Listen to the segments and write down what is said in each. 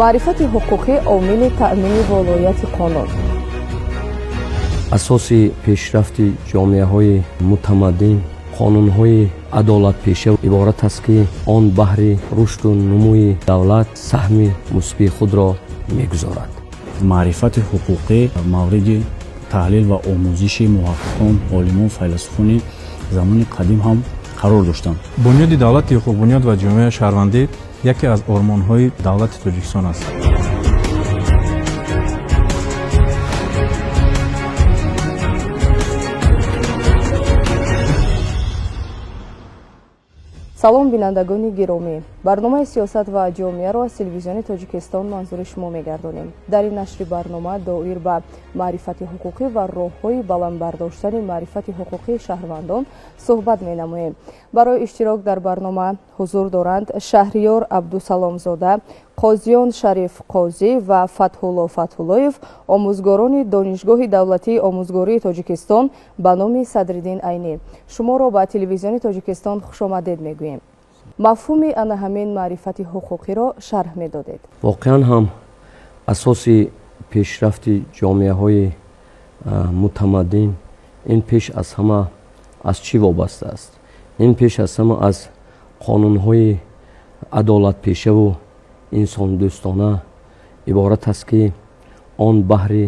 маърифати ҳуқуқӣ омили таъмини волояти қонун. асоси пешрафти ҷомеаҳои мутамаддин қонунҳои адолатпеша иборат аст ки он баҳри рушду нумӯи давлат саҳми мусбии худро мегузорад. маърифати ҳуқуқӣ мавриди таҳлил ва омӯзиши муҳаққиқон, олимон, файласуфони замони қадим ҳам қарор доштанд. бунёди давлати ҳуқуқбунёд ва ҷомеаи шаҳрвандӣ яке аз ормонҳои давлати Тоҷикистон аст. салом бинандагони гиромӣ, барномаи сиёсат ва ҷомеаро аз телевизиони Тоҷикистон манзури шумо мегардонем. дар ин нашри барнома доир ба маърифати ҳуқуқӣ ва роҳҳои баландбардоштани маърифати ҳуқуқии шаҳрвандон суҳбат менамоем. барои иштирок дар барнома ҳузур доранд Шаҳриёр Абдусаломзода, Қозиён Шариф Қозӣ ва Фатҳулло Фатҳуллоев, омӯзгорони Донишгоҳи давлатии омӯзгории Тоҷикистон ба номи Садриддин Айнӣ. шуморо ба телевизиони Тоҷикистон хушомадед мегӯем. мафҳуми ана ҳамин маърифати ҳуқуқиро шарҳ медодед. воқеан ҳам асоси пешрафти ҷомеаҳои мутамаддин ин пеш аз ҳама аз чӣ вобаста аст? ин пеш аз ҳама аз қонунҳои адолатпешаву инсондӯстона иборат аст ки он баҳри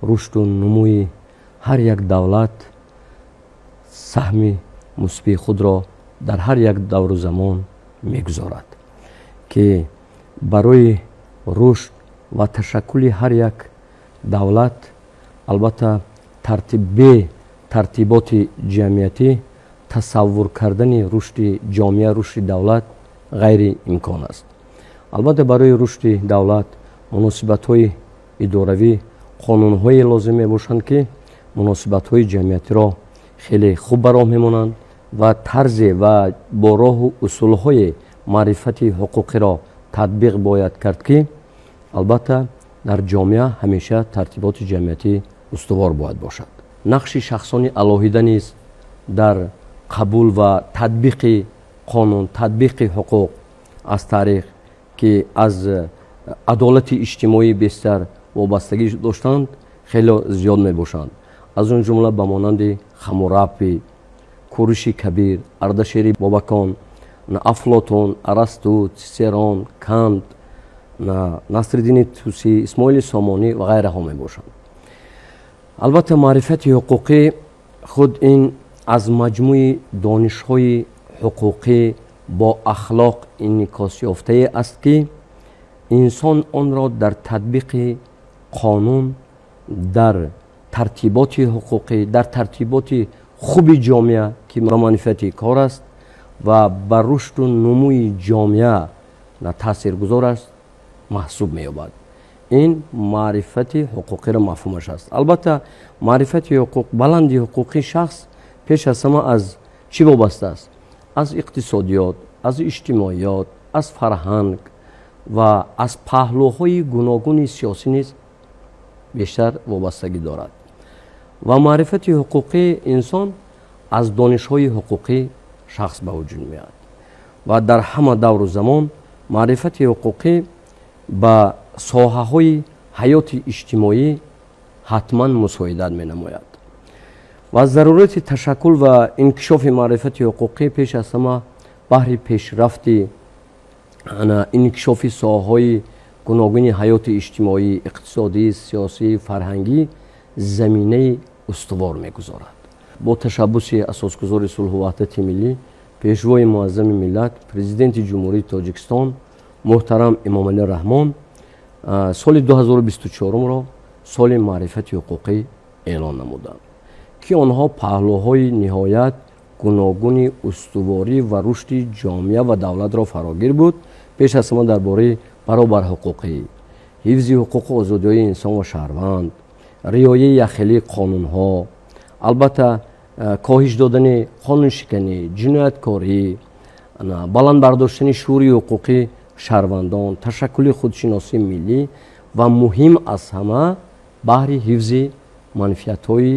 рушду нумӯи ҳар як давлат саҳми мусбии худро дар ҳар як давру замон мегузорад ки барои рушд ва ташаккули ҳар як давлат албатта бе тартиботи ҷамъиятӣ тасаввур кардани рушди ҷомеа, рушди давлат ғайриимкон аст. албатта барои рушди давлат муносибатҳои идоравӣ, қонунҳое лозим мебошанд ки муносибатҳои ҷамъиятиро хеле хуб ба роҳ мемонанд ва тарзе ва бо роҳу усулҳои маърифати ҳуқуқиро татбиқ бояд кард ки албатта дар ҷомеа ҳамеша тартиботи ҷамъиятӣ устувор бояд бошад. нақши шахсони алоҳида низ дар қабул ва татбиқи қонун, татбиқи ҳуқуқ аз тариқ ки аз адолати иҷтимоӣ бестар вобастагӣ доштанд хеле зиёд мебошанд. аз он ҷумла ба монанди Хамурапи, Кӯриши Кабир, Ардашери Бобакон, Афлотун, Арасту, Цицерон, Кант, Насриддини Тусӣ, Исмоили Сомонӣ ва ғайраҳо мебошанд. албатта маърифати ҳуқуқӣ худ ин аз маҷмӯи донишҳои ҳуқуқӣ бо ахлоқ инъикосёфтае аст ки инсон онро дар татбиқи қонун, дар тартиботи ҳуқуқӣ, дар тартиботи хуби ҷомеа ки маърифати кор аст ва ба рушду нумӯи ҷомеа таъсиргузор аст маҳсуб меёбад. ин маърифати ҳуқуқиро мафҳумаш аст. албатта маърифати ҳуқуқ, баланди ҳуқуқи шахс пеш аз ҳама аз чӣ вобаста аст? аз иқтисодиёт, аз иҷтимоиёт, аз фарҳанг ва аз паҳлӯҳои гуногуни сиёсӣ низ бештар вобастагӣ дорад. ва маърифати ҳуқуқи инсон аз донишҳои ҳуқуқӣ шахс ба вуҷуд меояд. ва дар ҳама давру замон маърифати ҳуқуқӣ ба соҳаҳои ҳаёти иҷтимоӣ ҳатман мусоидат менамояд. ва зарурати ташаккул ва инкишофи маърифати ҳуқуқӣ пеш аз ҳама баҳри пешрафти инкишофи соҳаҳои гуногуни ҳаёти иҷтимоӣ, иқтисодӣ, сиёсӣ, фарҳангӣ заминаи устувор мегузорад. бо ташаббуси асосгузори сулҳу ваҳдати миллӣ, пешвои муаззами миллат, президенти ҷумҳурии Тоҷикистон муҳтарам Эмомалӣ Раҳмон соли 2024-ро соли маърифати ҳуқуқӣ эълон намуданд ки онҳо паҳлӯҳои ниҳоят гуногуни устуворӣ ва рушди ҷомеа ва давлатро фарогир буд. пеш аз ҳама дар бораи баробарҳуқуқӣ, ҳифзи ҳуқуқу озодиҳои инсон ва шаҳрванд, риояи яхелии қонунҳо, албатта коҳиш додани қонуншиканӣ, ҷинояткорӣ, баландбардоштани шуъури ҳуқуқи шаҳрвандон, ташаккули худшиносии миллӣ ва муҳим аз ҳама баҳри ҳифзи манфиатҳои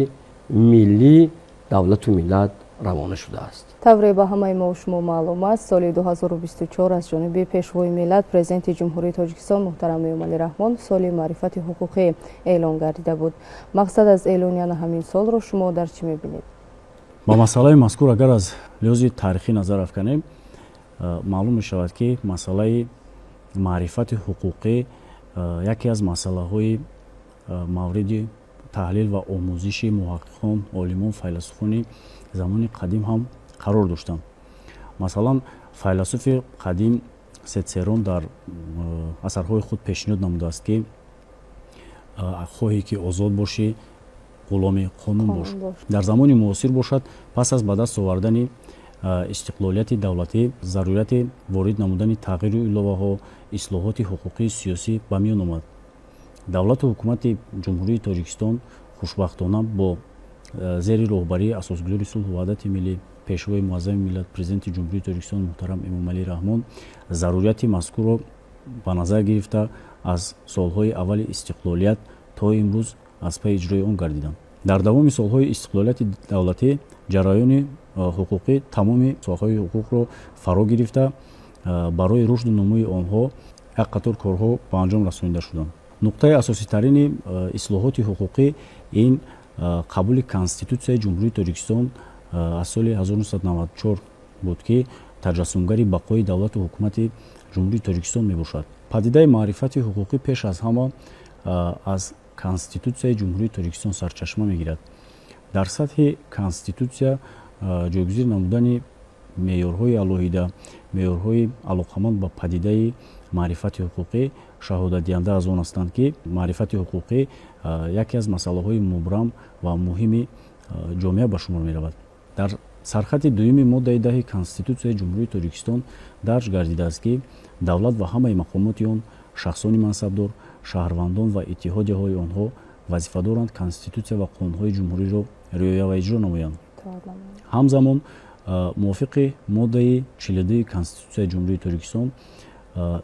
миллӣ, давлату миллат равона шудааст. тавре ба ҳамаи мо шумо маълум аст, соли 2024 аз ҷониби пешвои миллат президенти ҷумҳурии тоҷикистон муҳтарам Эмомалӣ Раҳмон соли маърифати ҳуқуқӣ эълон гардида буд. мақсад аз эълонияни ҳамин солро шумо дар чӣ мебинед? ба масъалаи мазкур агар аз лиҳози таърихӣ назар афканем, маълум мешавад ки масъалаи маърифати ҳуқуқӣ яке аз масъалаҳои мавриди таҳлил ва омӯзиши муҳаққиқон, олимон, файласуфони замони қадим ҳам қарор доштанд. масалан, файласуфи қадим Сецерон дар асарҳои худ пешниҳод намудааст ки хоҳе ки озод бошӣ, ғуломи қонун бош. дар замони муосир бошад, пас аз ба даст овардани истиқлолияти давлатӣ, зарурияти ворид намудани тағйиру иловаҳо, ислоҳоти ҳуқуқии сиёсӣ ба миён омад. давлату ҳукумати ҷумҳурии Тоҷикистон хушбахтона бо зери роҳбарии асосгузори сулҳу ваҳдати миллӣ, пешвои муаззами миллат, президенти ҷумҳурии Тоҷикистон муҳтарам Эмомалӣ Раҳмон зарурияти мазкурро ба назар гирифта аз солҳои аввали истиқлолият то имрӯз аз пай иҷрои он гардиданд. дар давоми солҳои истиқлолияти давлатӣ ҷараёни ҳуқуқӣ тамоми соҳаҳои ҳуқуқро фаро гирифта, барои рушду нумӯи онҳо як қатор корҳо ба анҷом расонида шуданд. нуқтаи асоситарини ислоҳоти ҳуқуқӣ ин қабули Конститутсияи ҷумҳурии Тоҷикистон аз соли 1994 буд ки таҷассумгари бақои давлату ҳукумати ҷумҳурии Тоҷикистон мебошад. падидаи маърифати ҳуқуқӣ пеш аз ҳама аз Конститутсияи ҷумҳурии Тоҷикистон сарчашма мегирад. дар сатҳи Конститутсия ҷойгузин намудани меъёрҳои алоҳида, меъёрҳои алоқаманд ба падидаи маърифати ҳуқуқӣ шаҳодатдиҳанда аз он ҳастанд ки маърифати ҳуқуқӣ яке аз масъалаҳои мубрам ва муҳими ҷомеа ба шумор меравад. дар сархати дуюми моддаи 10 Конститутсияи ҷумҳурии Тоҷикистон дарҷ гардидааст ки давлат ва ҳамаи мақомоти он, шахсони мансабдор, шаҳрвандон ва иттиҳодияҳои онҳо вазифа доранд Конститутсия ва қонунҳои ҷумҳуриро риоя ва иҷро намоянд. ҳамзамон мувофиқи моддаи 42 Конститутсияи ҷумҳурии Тоҷикистон,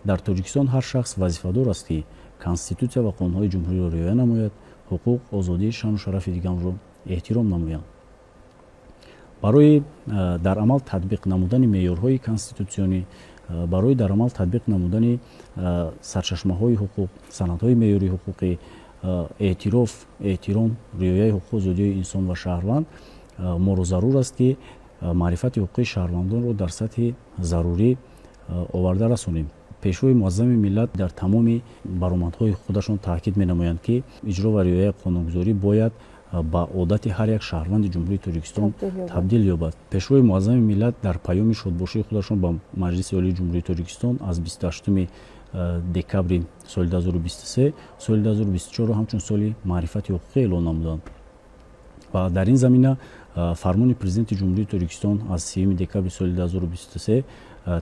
дар Тоҷикистон ҳар шахс вазифадор аст ки Конститутсия ва қонунҳои ҷумҳуриро риоя намояд, ҳуқуқ, озодии шаъну шарафи дигаронро эҳтиром намояд. барои дар амал татбиқ намудани меъёрҳои конститутсионӣ, барои дар амал татбиқ намудани сарчашмаҳои ҳуқуқ, санадҳои меъёрии ҳуқуқӣ, эътироф, эҳтиром, риояи ҳуқуқу зодиёи инсон ва шаҳрванд, моро зарур аст ки маърифати ҳуқуқи шаҳрвандонро дар сатҳи зарурӣ оварда расонем. пешвои муаззами миллат дар тамоми баромадҳои худашон таъкид менамоянд ки иҷро ва риояи қонунгузорӣ бояд ба одати ҳар як шаҳрванди ҷумҳурии Тоҷикистон табдил ёбад. пешвои муаззами миллат дар паёми шодбошии худашон ба Маҷлиси олии ҷумҳурии Тоҷикистон аз 28 декабри соли 2023 соли 2024 ҳамчун соли маърифати ҳуқуқӣ эълон намуданд. ва дар ин замина фармони президенти ҷумҳурии Тоҷикистон аз 3 декабри соли 2023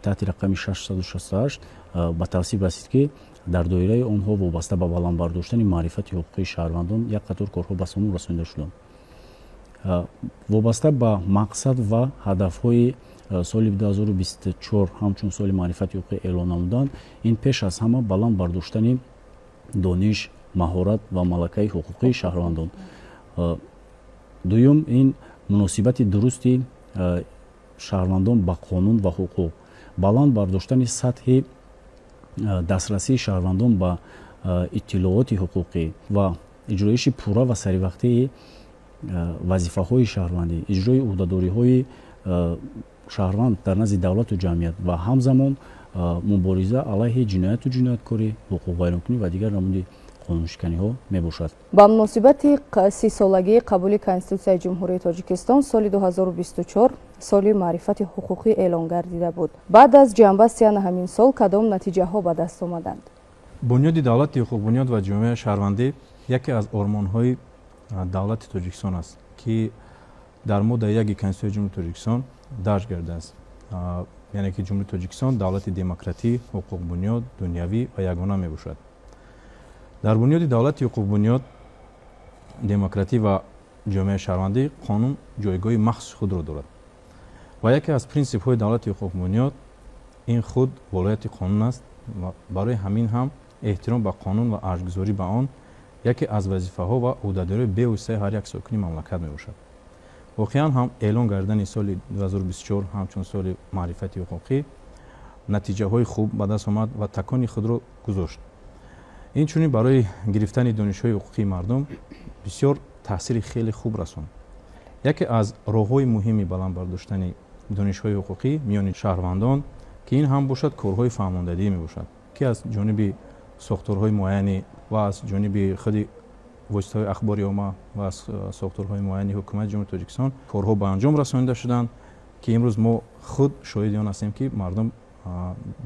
таҳти рақами 668 ба тавсиб расид ки дар доираи онҳо вобаста ба баландбардоштани маърифати ҳуқуқи шаҳрвандон як қатор корҳо ба самун расонида шуданд. вобаста ба мақсад ва ҳадафҳои соли 2024 ҳамчун соли маърифати ҳуқуқӣ эълон намуданд, ин пеш аз ҳама баланд бардоштани дониш, маҳорат ва малакаи ҳуқуқии шаҳрвандон. дуюм, ин муносибати дурусти шаҳрвандон ба қонун ва ҳуқуқ, баланд бардоштани сатҳи дастрасии шаҳрвандон ба иттилооти ҳуқуқӣ ва иҷроиши пурра ва саривақтии вазифаҳои шаҳрвандӣ, иҷрои ӯҳдадориҳои шаҳрванд дар назди давлату ҷамъият ва ҳамзамон мубориза алайҳи ҷинояту ҷинояткорӣ, ҳуқуқвайронкунӣ ва дигар намуди қонуншиканиҳо мебошад. ба муносибати 30-солагии қабули Конститутсияи ҷумҳурии Тоҷикистон соли 2024 соли маърифати ҳуқуқӣ эълон гардида буд. баъд аз ҷанббастияни ҳамин сол кадом натиҷаҳо ба даст омаданд? бунёди давлати ҳуқуқбунёд ва ҷомеаи шаҳрвандӣ яке аз ормонҳои давлати Тоҷикистон аст ки дар моддаи 1 Конститутсияи ҷумҳурии Тоҷикистон дарҷ гардааст. яъне ки ҷумҳурии Тоҷикистон давлати демократӣ, ҳуқуқбунёд, дунявӣ ва ягона мебошад. дар бунёди давлати ҳуқуқбунёд, демократӣ ва ҷомеаи шаҳрвандӣ қонун ҷойгоҳи махсуси худро дорад ва яке аз принсипҳои давлати ҳуқуқбунёд ин худ волояти қонун аст ва барои ҳамин ҳам эҳтиром ба қонун ва арзгузорӣ ба он яке аз вазифаҳо ва ӯҳдадории бевоситаи ҳар як сокини мамлакат мебошад. воқеан ҳам эълон гардани соли 2024 ҳамчун соли маърифати ҳуқуқӣ натиҷаҳои хуб ба даст омад ва такони худро гузошт. инчунин барои гирифтани донишҳои ҳуқуқии мардум бисёр таъсири хеле хуб расонд. яке аз роҳҳои муҳими баланд бардоштани донишҳои ҳуқуқӣ миёни шаҳрвандон ки ин ҳам бошад корҳои фаҳмондадӣ мебошад ки аз ҷониби сохторҳои муайяне ва аз ҷониби худи воситаҳои ахбори омма ва аз сохторҳои муайяни ҳукумати ҷумҳурии Тоҷикистон корҳо ба анҷом расонида шуданд ки имрӯз мо худ шоҳиди он ҳастем ки мардум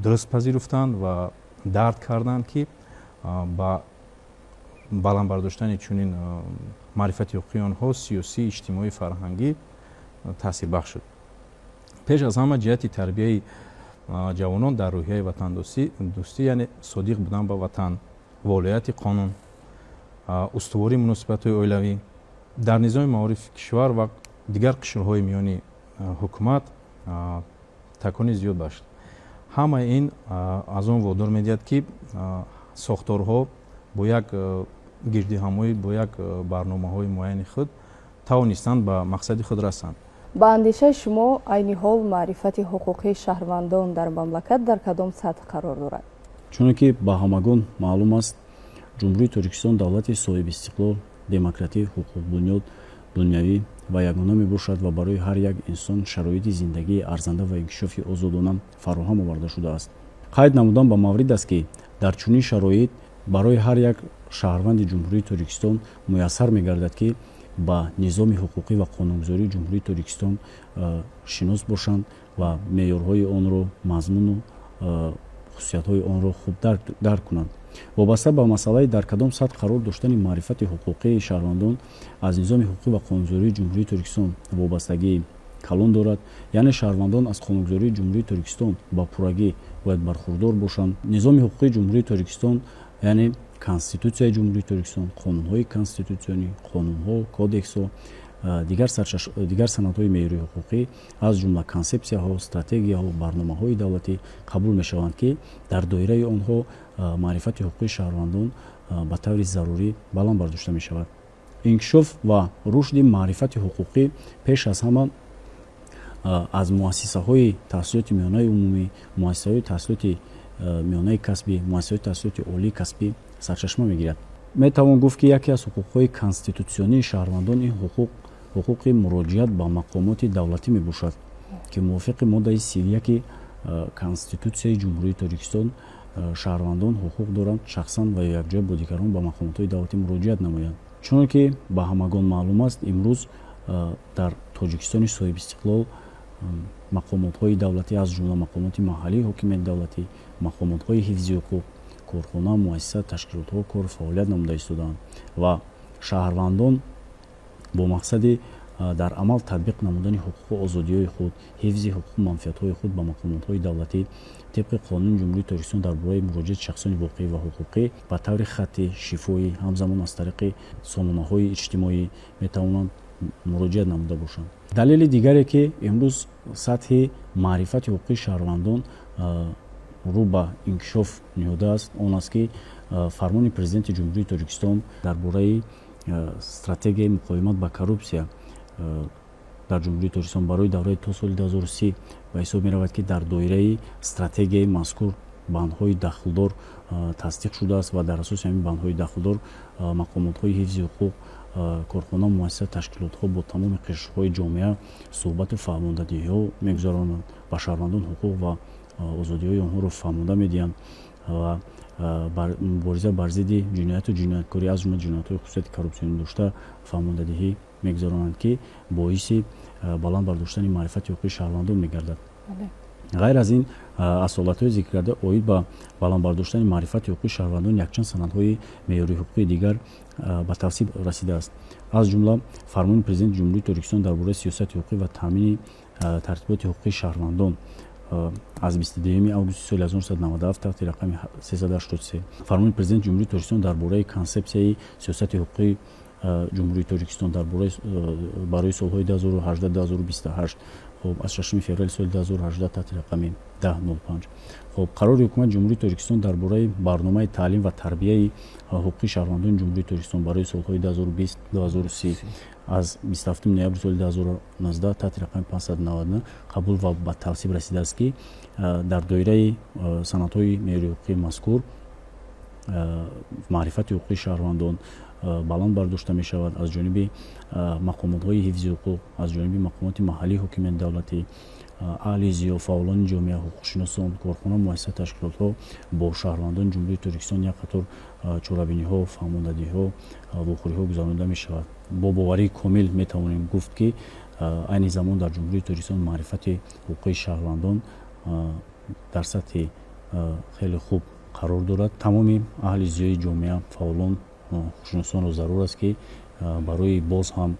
дуруст пазируфтанд ва дард карданд ки ба баланд бардоштани чунин маърифати ҳуқуқии онҳо сиёсӣ, иҷтимоӣ, фарҳангӣ таъсирбахш шуд. пеш аз ҳама ҷиҳати тарбияи ҷавонон дар рӯҳияи ватандӯстӣ, яъне содиқ будан ба ватан, волояти қонун, устувории муносибатҳои оилавӣ дар низоми маорифи кишвар ва дигар қишрҳои миёни ҳукумат такони зиёд бахшид. ҳамаи ин аз он водор медиҳад ки сохторҳо бо як гирдиҳамоӣ, бо як барномаҳои муайяни худ тавонистанд ба мақсади худ расанд. ба андешаи шумо айни ҳол маърифати ҳуқуқии шаҳрвандон дар мамлакат дар кадом сатҳ қарор дорад? чуноки ки ба ҳамагон маълум аст, ҷумҳурии Тоҷикистон давлати соҳибистиқлол, демократӣ, ҳуқуқбунёд, дунявӣ ва ягона мебошад ва барои ҳар як инсон шароити зиндагии арзанда ва инкишофи озодона фароҳам оварда шудааст. қайд намудан ба маврид аст ки дар чунин шароит барои ҳар як шаҳрванди ҷумҳурии Тоҷикистон муяссар мегардад ки ба низоми ҳуқуқӣ ва қонунгузории ҷумҳурии Тоҷикистон шинос бошанд ва меъёрҳои онро, мазмуну хусусиятҳои онро хуб дарк кунанд. вобаста ба масъалаи дар кадом сатҳ қарор доштани маърифати ҳуқуқии шаҳрвандон аз низоми ҳуқуқӣ ва қонунгузории ҷумҳурии Тоҷикистон вобастагии калон дорад, яъне шаҳрвандон аз қонунгузории ҷумҳурии Тоҷикистон ба пуррагӣ бояд бархурдор бошанд. низоми ҳуқуқии ҷумҳурии Тоҷикистон яъне конститутсияи ҷумҳурии Тоҷикистон, қонунҳои конститутсионӣ, қонунҳо, кодексҳо, дигар санадҳои меъёрии ҳуқуқӣ аз ҷумла консепсияҳо, стратегияҳо, барномаҳои давлатӣ қабул мешаванд ки дар доираи онҳо маърифати ҳуқуқии шаҳрвандон ба таври зарурӣ баланд бардошта мешавад. инкишоф ва рушди маърифати ҳуқуқӣ пеш аз ҳама аз муассисаҳои таҳсилоти миёнаи умумӣ, муассисаҳои таҳсилоти миёнаи касбӣ, муассисаҳои таҳсилоти олии касбӣ сарчашма мегирад. метавон гуфт ки яке аз ҳуқуқҳои конститутсионии шаҳрвандон ин ҳуқуқи муроҷиат ба мақомоти давлатӣ мебошад ки мувофиқи моддаи 31 конститутсияи ҷумҳурии Тоҷикистон шаҳрвандон ҳуқуқ доранд шахсан ва якҷоя бо дигарон ба мақомотҳои давлатӣ муроҷиат намоянд. чуно ки ба ҳамагон маълум аст, имрӯз дар тоҷикистони соҳибистиқлол мақомотҳои давлатӣ аз ҷумла мақомоти маҳаллии ҳокимияти давлатӣ, мақомотҳои ҳифзи ҳуқуқ, корхона, муассиса, ташкилотҳо кор фаъолият намуда истодаанд ва шаҳрвандон бо мақсади дар амал татбиқ намудани ҳуқуқу озодиҳои худ, ҳифзи ҳуқуқу манфиатҳои худ ба мақомотҳои давлатӣ тибқи қонуни ҷумҳурии Тоҷикистон дар бораи муроҷиати шахсони воқеӣ ва ҳуқуқӣ ба таври хатӣ, шифоӣ, ҳамзамон аз тариқи сомонаҳои иҷтимоӣ метавонанд муроҷиат намуда бошанд. далели дигаре ки имрӯз сатҳи маърифати ҳуқуқии шаҳрвандон рӯ ба инкишоф ниҳодааст, он аст ки фармони президенти ҷумҳурии Тоҷикистон дар бораи стратегияи муқовимат ба коррупсия дар ҷумҳурии Тоҷикистон барои давраи то соли 2030 ба ҳисоб меравад ки дар доираи стратегияи мазкур бандҳои дахлдор тасдиқ шудааст ва дар асоси ҳамин бандҳои дахлдор мақомотҳои ҳифзи ҳуқуқ, корхона, муассиса, ташкилотҳо бо тамоми қишрҳои ҷомеа суҳбату фаҳмондадиҳо мегузаронанд, ба шаҳрвандон ҳуқуқ ва озодиҳои онҳоро фаҳмонда медиҳанд ва мубориза бар зидди ҷинояту ҷинояткорӣ аз ҷумла ҷиноятҳои хусусияти коррупсионӣ дошта фаҳмондадиҳӣ мегузаронанд ки боиси баланд бардоштани маърифати ҳуқуқии шаҳрвандон мегардад. ғайр аз ин аз ҳолатҳои зикркарда оид ба баланд бардоштани маърифати ҳуқуқии шаҳрвандон якчанд санадҳои меъёрии ҳуқуқии дигар ба тавсиф расидааст. аз ҷумла фармони президенти ҷумҳурии Тоҷикистон дар бораи сиёсати ҳуқуқӣ ва таъмини тартиботи ҳуқуқии шаҳрвандон аз 22 августи соли 1997 таҳти рақами 383. фармони президенти ҷумҳурии Тоҷикистон дар бораи консепсияи сиёсати ҳуқуқии ҷумҳурии Тоҷикистон барои солҳои 2018-2028 аз 6 феврали соли 2018 таҳти рақами 1005. қарори ҳукумати ҷумҳурии Тоҷикистон дар бораи барномаи таълим ва тарбияи ҳуқуқии шаҳрвандони ҷумҳурии Тоҷикистон барои солҳои 2020-2030 аз 27 ноябри соли 2019 таҳти рақами 599 қабул ва ба тавсиб расидааст ки дар доираи санадҳои меъёрии ҳуқуқии мазкур маърифати ҳуқуқи шаҳрвандон баланд бардошта мешавад аз ҷониби мақомотҳои ҳифзи ҳуқуқ, аз ҷониби мақомоти маҳаллии ҳокимияти давлатӣ, аҳли зиё, фаъолони ҷомеа, ҳуқуқшиносон, корхона, муассиса, ташкилотҳо бо шаҳрвандони ҷумҳурии Тоҷикистон як қатор чорабиниҳо, фаҳмондадиҳо, вохӯриҳо гузаронида мешавад. Бо боварии комил метавонем гуфт ки айни замон дар ҷумҳурии Тоҷикистон маърифати ҳуқуқи шаҳрвандон дар сатҳи хеле хуб қарор дорад. Тамоми аҳли зиёи ҷомеа, фаъолон, ҳуқуқшиносонро зарур аст ки барои боз ҳам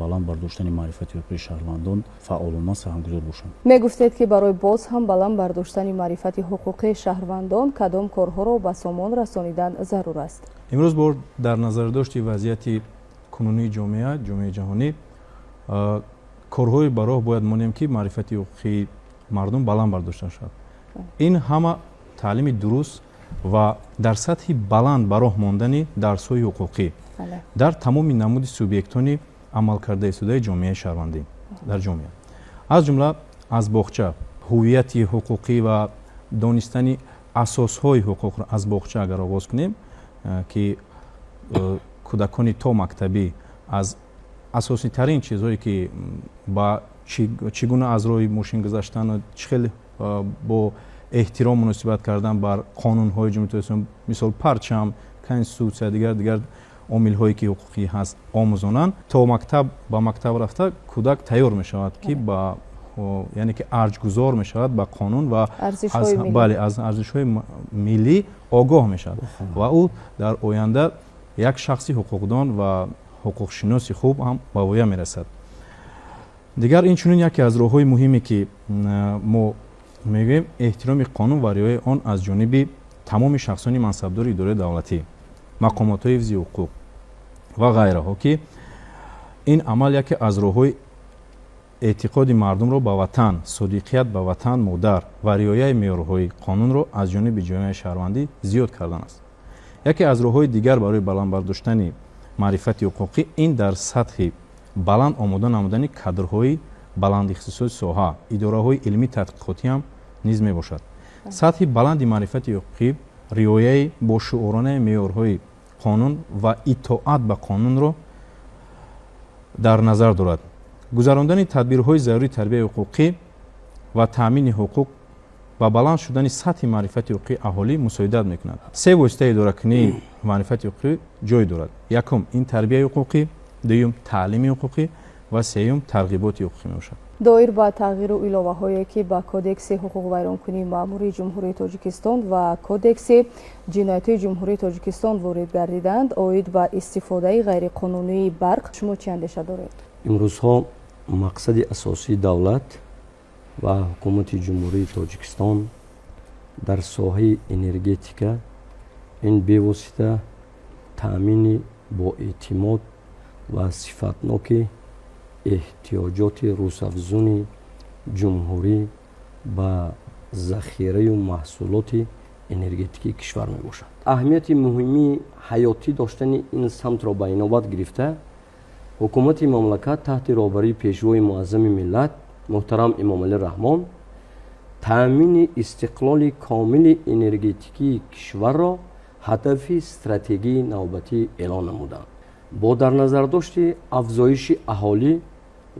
баланд бардоштани маърифати ҳуқуқи шаҳрвандон фаъолона саҳмгузор бошанд. мегуфтед ки барои боз ҳам баланд бардоштани маърифати ҳуқуқи шаҳрвандон кадом корҳоро ба сомон расонидан зарур аст? имрӯз бор дар назардошти вазъияти кунунии ҷомеаи ҷаҳонӣ корҳои ба роҳ бояд монем ки маърифати ҳуқуқи мардум баланд бардошта шавад. ин ҳама таълими дуруст ва дар сатҳи баланд ба роҳ мондани дарсҳои ҳуқуқӣ дар тамоми намуди субъектони амалкарда истодаи ҷомеаи шаҳрвандӣ дар ҷомеа, аз ҷумла аз боғча ҳуввияти ҳуқуқӣ ва донистани асосҳои ҳуқуқро аз боғча агар оғоз кунем ки кӯдакони то мактабӣ аз асоситарин чизҳое ки ба чӣ гуна аз роҳи мошин гузаштану чӣ хеле бо эҳтиром муносибат кардан бар қонунҳои ҷумҳурии Тоҷикистон, мисол парчам, конститутсия, дигар омилҳое ки ҳуқуқӣ ҳаст омӯзонанд, то ба мактаб рафта кӯдак тайёр мешавад ки яъне ки арҷгузор мешавад ба қонун ва аз арзишҳои миллӣ огоҳ мешавад ва ӯ дар оянда як шахси ҳуқуқдон ва ҳуқуқшиноси хуб ҳам ба воя мерасад. дигар инчунин яке аз роҳҳои муҳиме ки мо мегӯем эҳтироми қонун ва риояи он аз ҷониби тамоми шахсони мансабдори идораи давлатӣ, мақомотҳои ҳифзи ҳуқуқ ва ғайраҳо ки ин амал яке аз роҳҳои эътиқоди мардумро ба ватан, содиқият ба ватан модар ва риояи меъёрҳои қонунро аз ҷониби ҷомеаи шаҳрвандӣ зиёд кардан аст. яке аз роҳҳои дигар барои баланд бардоштани маърифати ҳуқуқӣ ин дар сатҳи баланд омода намудани кадрҳои баландихтисоси соҳа, идораҳои илмии тадқиқотӣ ҳам низ мебошад. сатҳи баланди маърифати ҳуқуқӣ риояи бошуоранаи меъёрҳои қонун ва итоат ба қонунро дар назар дорад. гузарондани тадбирҳои зарурии тарбияи ҳуқуқӣ ва таъмини ҳуқуқ ба баланд шудани сатҳи маърифати ҳуқуқии аҳолӣ мусоидат мекунад. се воситаи идоракунии маърифати ҳуқуқӣ ҷой дорад. якум ин тарбияи ҳуқуқӣ, дуюм таълими ҳуқуқӣ ва сеюм тарғиботи ҳуқуқӣ мебошад. доир ба тағйиру иловаҳое ки ба кодекси ҳуқуқвайронкунии маъмурии ҷумҳурии Тоҷикистон ва кодекси ҷиноятҳои ҷумҳурии Тоҷикистон ворид гардиданд оид ба истифодаи ғайриқонунии барқ, шумо чӣ андеша доред? имрӯзҳо мақсади асосии давлат ва ҳукумати ҷумҳурии Тоҷикистон дар соҳаи энергетика ин бевосита таъмини боэътимод ва сифатноки эҳтиёҷоти рӯзафзуни ҷумҳурӣ ба захираю маҳсулоти энергетикии кишвар мебошад. аҳамияти муҳими ҳаётӣ доштани ин самтро ба инобат гирифта ҳукумати мамлакат таҳти роҳбарии пешвои муаззами миллат муҳтарам Эмомалӣ Раҳмон таъмини истиқлоли комили энергетикии кишварро ҳадафи стратегии навбатӣ эълон намуданд. бо дар назардошти афзоиши аҳолӣ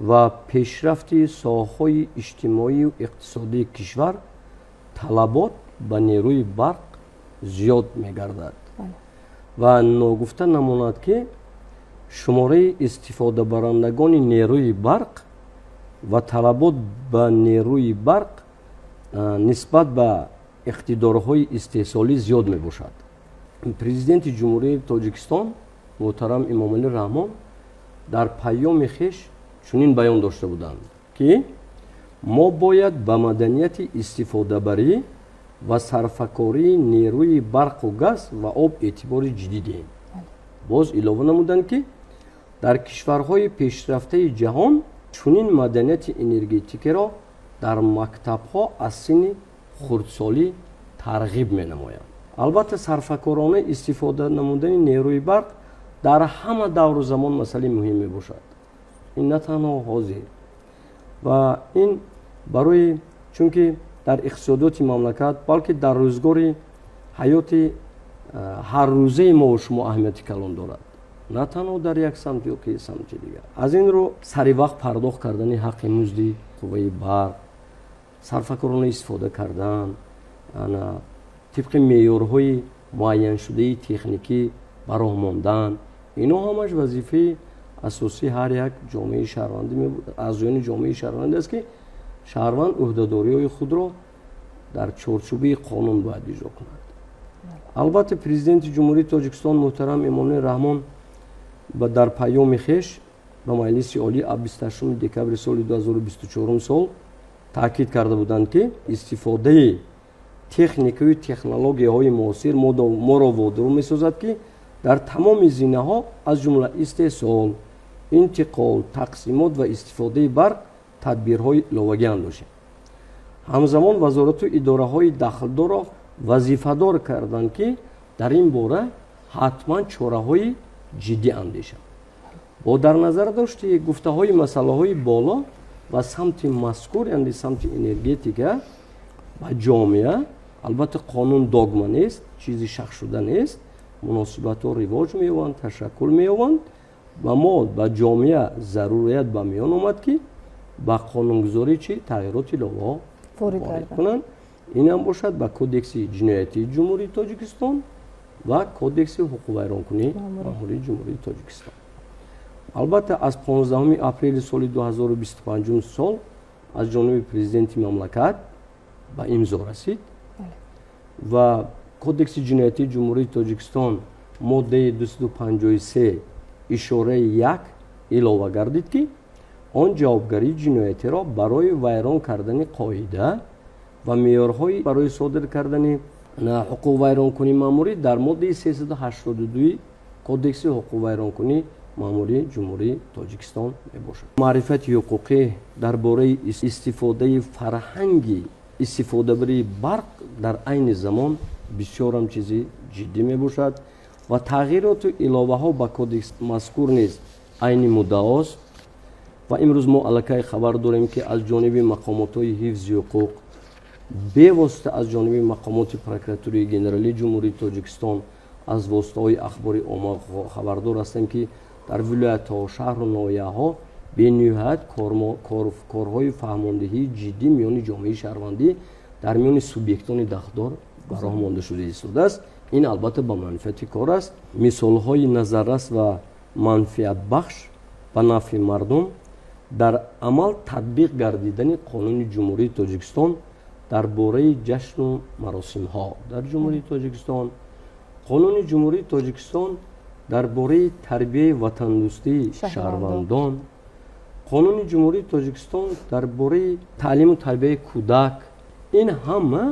ва пешрафти соҳаҳои иҷтимоию иқтисодии кишвар талабот ба нерӯи барқ зиёд мегардад ва ногуфта намонад ки шумораи истифодабарандагони нерӯи барқ ва талабот ба нерӯи барқ нисбат ба иқтидорҳои истеҳсолӣ зиёд мебошад. президенти ҷумҳурии Тоҷикистон муҳтарам Эмомалӣ Раҳмон дар паёми хеш чунин баён дошта буданд ки мо бояд ба маданияти истифодабарӣ ва сарфакории нерӯи барқу газ ва об эътибори ҷиддӣ диҳем. боз илова намуданд ки дар кишварҳои пешрафтаи ҷаҳон чунин маданияти энергетикаро дар мактабҳо аз синни хурдсолӣ тарғиб менамоянд. албатта сарфакорона истифода намудани нерӯи барқ дар ҳама давру замон масъалаи муҳим мебошад. ин на танҳо ҳозир ва ин барои чунки дар иқтисодиёти мамлакат балки дар рӯзгори ҳаёти ҳаррӯзаи мо шумо аҳамияти калон дорад, на танҳо дар як самт ё ки самти дигар. аз ин рӯ сари вақт пардохт кардани ҳаққи музди қувваи барқ, сарфакорона истифода кардан, тибқи меъёрҳои муайяншудаи техникӣ ба роҳ мондан, ино ҳамаш вазифаи асосии ҳар як ҷомеаи шаҳрвандӣ аъзоёни ҷомеаи шаҳрвандӣ аст ки шаҳрванд ӯҳдадориҳои худро дар чорчӯбаи қонун бояд иҷро кунад. албатта президенти ҷумҳурии тоҷикистон муҳтарам эмомалӣ раҳмон дар паёми хеш ба маҷлиси олӣ 28 декабри соли 2024 сол таъкид карда буданд ки истифодаи техникаю технологияҳои муосир моро водор месозад ки дар тамоми зинаҳо аз ҷумла истеҳсол, интиқол, тақсимот ва истифодаи барқ тадбирҳои иловагӣ андошем. ҳамзамон вазорату идораҳои дахлдорро вазифадор карданд ки дар ин бора ҳатман чораҳои ҷиддӣ андешанд. бо дар назар дошти гуфтаҳои масъалаҳои боло ва самти мазкур, яъне самти энергетика ба ҷомеа, албатта қонун догма нест, чизи шахшуда нест, муносибатҳо ривоҷ меёбанд, ташаккул меёбанд ва мо ба ҷомеа зарурият ба миён омад ки ба қонунгузорӣ чи тағйироти илова ворид кунанд. ин ҳам бошад ба кодекси ҷиноятии ҷумҳурии тоҷикистон ва кодекси ҳуқуқвайронкунии маъмурии ҷумҳурии тоҷикистон. албатта аз 15 апрели соли 2025 сол аз ҷониби президенти мамлакат ба имзо расид ва кодекси ҷиноятии ҷумҳурии тоҷикистон моддаи 253 ишораи 1 илова гардид ки он ҷавобгарии ҷиноятиро барои вайрон кардани қоида ва меъёрҳои барои содир кардани ҳуқуқвайронкунии маъмурӣ дар моддаи 382 кодекси ҳуқуқвайронкунии маъмурии ҷумҳурии тоҷикистон мебошад. маърифати ҳуқуқӣ дар бораи истифодаи фарҳанги истифодабарии барқ дар айни замон бисёрам чизи ҷиддӣ мебошад ва тағйироту иловаҳо ба кодекс мазкур низ айни муддаост ва имрӯз мо аллакай хабар дорем ки аз ҷониби мақомотҳои ҳифзи ҳуқуқ бевосита аз ҷониби мақомоти прокуратураи генералии ҷумҳурии тоҷикистон аз воситаҳои ахбори омма хабардор ҳастем ки дар вилоятҳо, шаҳру ноҳияҳо бениҳоят корҳои фаҳмондиҳии ҷиддӣ миёни ҷомеаи шаҳрвандӣ дар миёни субъектони дахдор ба роҳ монда шуда истодааст. ин албатта ба манфиати кор аст. мисолҳои назаррас ва манфиатбахш ба нафъи мардум дар амал татбиқ гардидани қонуни ҷумҳурии тоҷикистон дар бораи ҷашну маросимҳо дар ҷумҳурии тоҷикистон, қонуни ҷумҳурии тоҷикистон дар бораи тарбияи ватандӯстии шаҳрвандон, қонуни ҷумҳурии тоҷикистон дар бораи таълиму тарбияи кӯдак, ин ҳама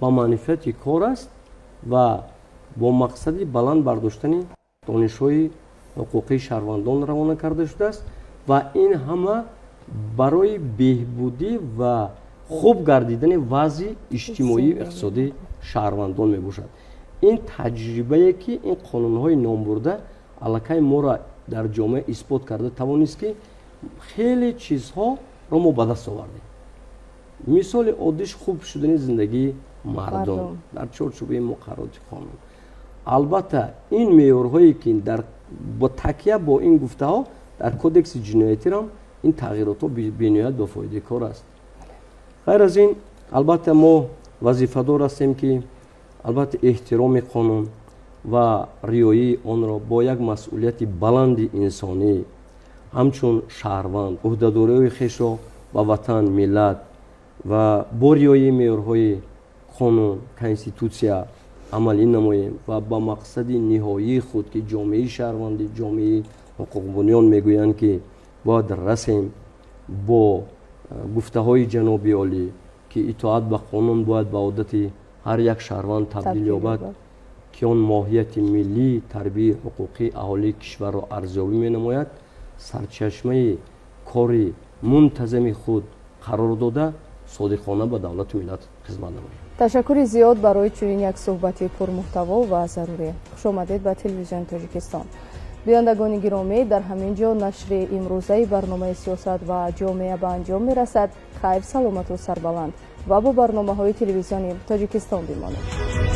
ба манфиати кор аст ва бо мақсади баланд бардоштани донишҳои ҳуқуқии шаҳрвандон равона карда шудааст ва ин ҳама барои беҳбудӣ ва хуб гардидани вазъи иҷтимоию иқтисодии шаҳрвандон мебошад. ин таҷрибае ки ин қонунҳои номбурда аллакай моро дар ҷомеа исбот карда тавонист ки хеле чизҳоро мо ба даст овардем. мисоли оддиш хуб шудани зиндагии мардум дар чорчӯбаи муқаррароти қонун. албатта ин меъёрҳое ки бо такя бо ин гуфтаҳо дар кодекси ҷиноятирам ин тағйиротҳо бениҳоят бофоидаи кор аст. ғайр аз ин албатта мо вазифадор ҳастем ки албатта эҳтироми қонун ва риояи онро бо як масъулияти баланди инсонӣ ҳамчун шаҳрванд ӯҳдадориҳои хешро ба ватан, миллат ва бо риояи меъёрҳои қонун, конститутсия амалӣ намоем ва ба мақсади ниҳоии худ ки ҷомеаи шаҳрвандӣ, ҷомеаи ҳуқуқбуниён мегӯянд ки бояд расем бо гуфтаҳои ҷаноби олӣ ки итоат ба қонун бояд ба одати ҳар як шаҳрванд табдил ёбад ки он моҳияти миллии тарбияи ҳуқуқии аҳолии кишварро арзёбӣ менамояд, сарчашмаи кори мунтазами худ қарор дода содиқона ба давлату миллат хизмат намоем. ташаккури зиёд барои чунин як суҳбати пурмуҳтаво ва зарурӣ. хушомадед ба телевизиони Тоҷикистон. бинандагони гиромӣ, дар ҳамин ҷо нашри имрӯзаи барномаи сиёсат ва ҷомеа ба анҷом мерасад. хайр, саломату сарбаланд ва бо барномаҳои телевизиони Тоҷикистон бимонед.